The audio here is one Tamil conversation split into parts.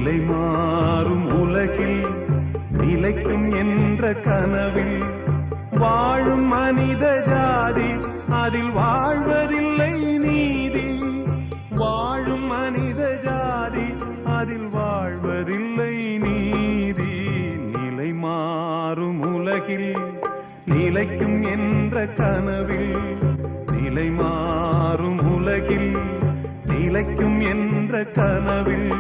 நிலை மாறும் உலகில் நிலைக்கும் என்ற கனவில் வாழும் மனித ஜாதி அதில் வாழ்வதில்லை நீதி. வாழும் மனித ஜாதி அதில் வாழ்வதில்லை நீதி. நிலை மாறும் உலகில் நிலைக்கும் என்ற கனவில் நிலை மாறும் உலகில் நிலைக்கும் என்ற கனவில்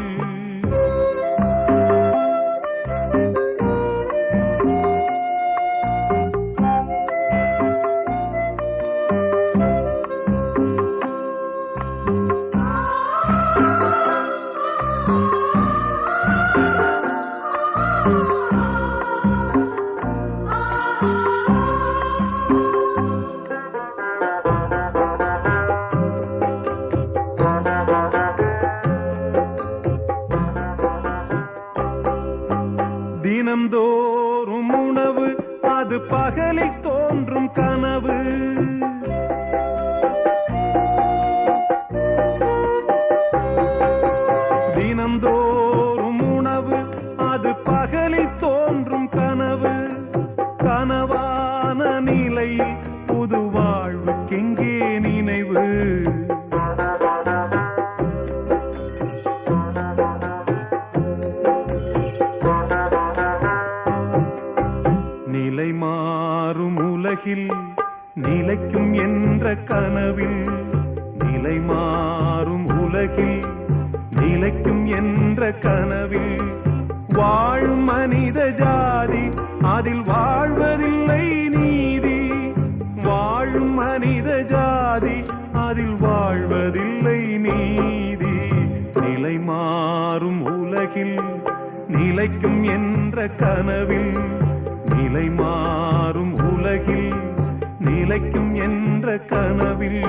தினம்தோறும் உணவு அது பகலில் தோன்றும் கனவு. தினம்தோறும் உணவு அது பகலில் தோன்றும் கனவு. கனவான நிலையில் புது வாழ்வுக்கெங்கே நினைவு? நிலை மாறும் உலகில் நிலைக்கும் என்ற கனவில் நிலை மாறும் உலகில் நிலைக்கும் என்ற கனவில் வாழும் மனித ஜாதி அதில் வாழ்வதில்லை நீதி. வாழும் மனித ஜாதி அதில் வாழ்வதில்லை நீதி. நிலை மாறும் உலகில் நிலைக்கும் என்ற கனவில் நிலை மாறும் உலகில் நிலைக்கும் என்ற கனவில்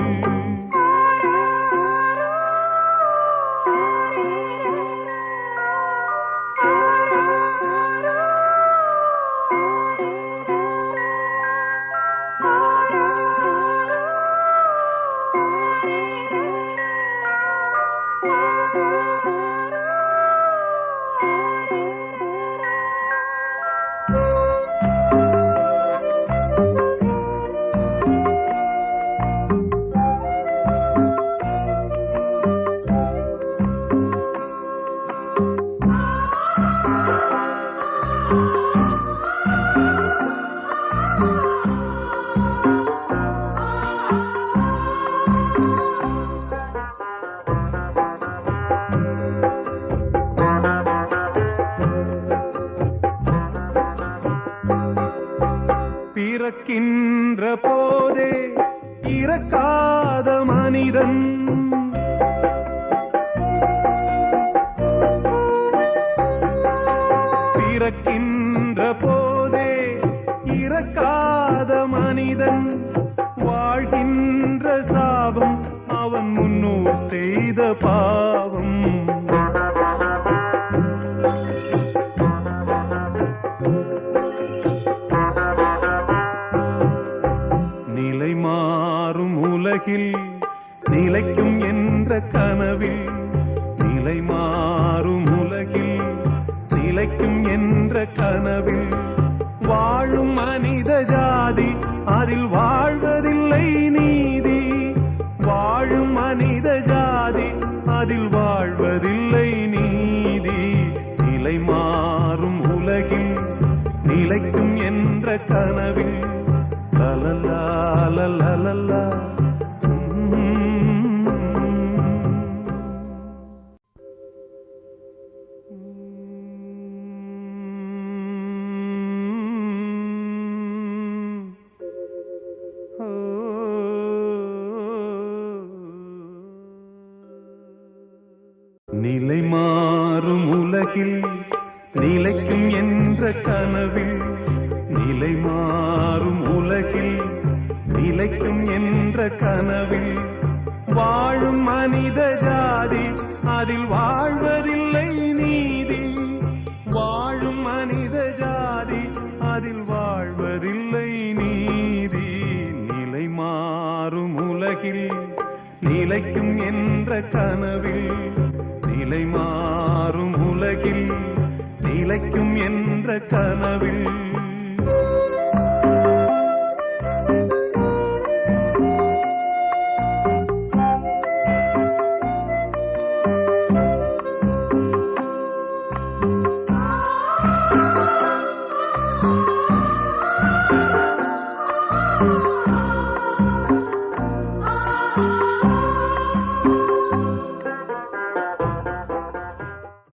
பிறக்கின்ற போதே இறக்காத மனிதன் பிறக்கின்ற போதே இறக்காத மனிதன் வாழ்கின்ற சாபம் அவன் முன்னோர் செய்த பாவம். நிலை மாறும் உலகில் நிலைக்கும் என்ற கனவில் நிலை மாறும் உலகில் நிலைக்கும் என்ற கனவில் வாழும் மனித ஜாதி அதில் வாழ்வதில்லை நீதி. வாழும் மனித ஜாதி அதில் வாழ்வதில்லை நீதி. நிலை மாறும் உலகில் நிலைக்கும் என்ற கனவில் லலலா லலலா நிலை மாறும் உலகில் நிலைக்கும் என்ற கனவில் நிலை மாறும் உலகில் நிலைக்கும் என்ற கனவில் வாழும் மனித ஜாதி அதில் வாழ்வதில்லை நீதி. வாழும் மனித ஜாதி அதில் வாழ்வதில்லை நீதி. நிலை மாறும் உலகில் நிலைக்கும் என்ற கனவில் நிலை மாறும் உலகில் நிலைக்கும் என்ற கனவில்